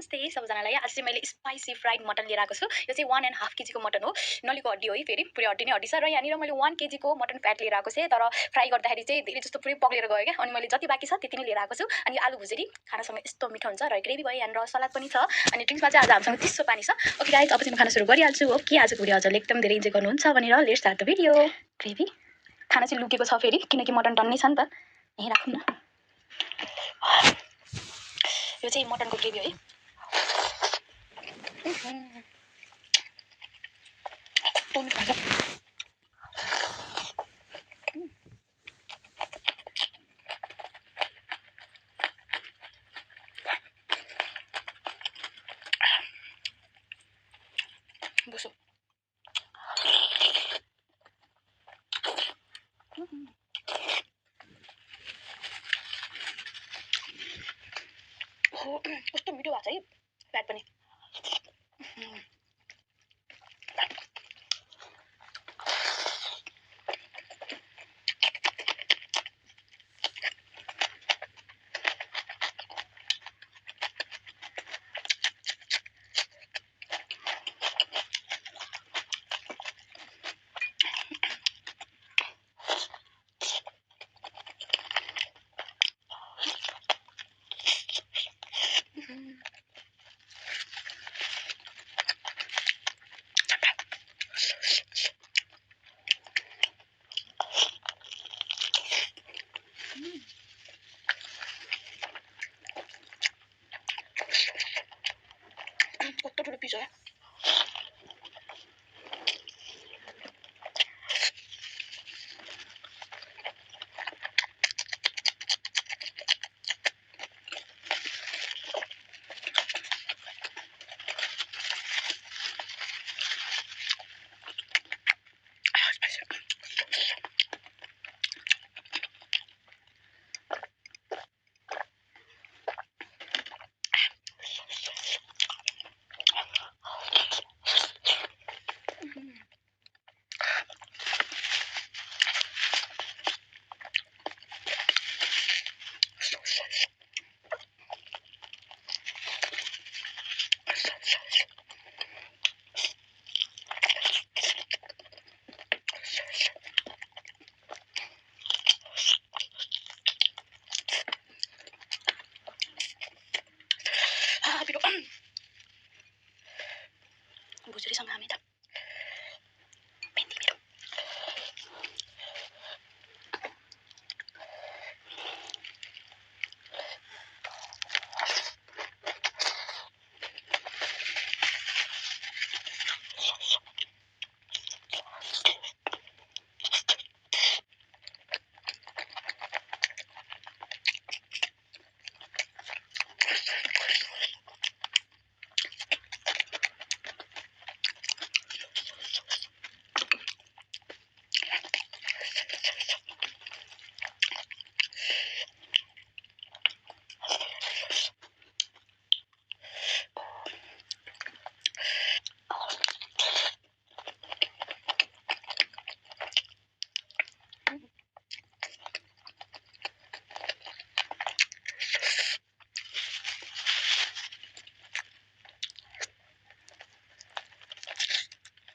नमस्ते सबैजनालाई। आज चाहिँ मैले स्पाइसी फ्राइड मटन लिएर आएको छु। यो चाहिँ 1.5 केजीको मटन हो। नलीको हड्डी हो है, फेरि पुरै हड्डी नै हड्डी छ। र यहाँनिर मैले 1 केजीको मटन फ्याट लिएर आएको छु, तर फ्राई गर्दाखेरि चाहिँ धेरै जस्तो पुरै पग्लेर गयो क्या। अनि मैले जति बाँकी छ त्यति नै लिएर आएको छु। अनि आलु भुजेरी खानासँग यस्तो मिठो हुन्छ। र ग्रेभी भयो, यहाँनिर सलाद पनि छ। अनि ड्रिङ्क्समा चाहिँ आज हामीसँग चिसो पानी छ। ओके गाइज, अब चाहिँ म खाना सुरु गरिहाल्छु। ओके, आजको भिडियो हजुरले एकदम धेरै इन्जोय गर्नुहुन्छ भनेर let's start the video. Gravy खाना चाहिँ लुकेको छ फेरि, किनकि मटन टन्नै छ नि त। यहीँ राखौँ न। यो चाहिँ मटनको ग्रेभी है। बुसो कस्तो मिठो भएको छ है फ्याट पनि। कस्तो ठुलो पिस हो।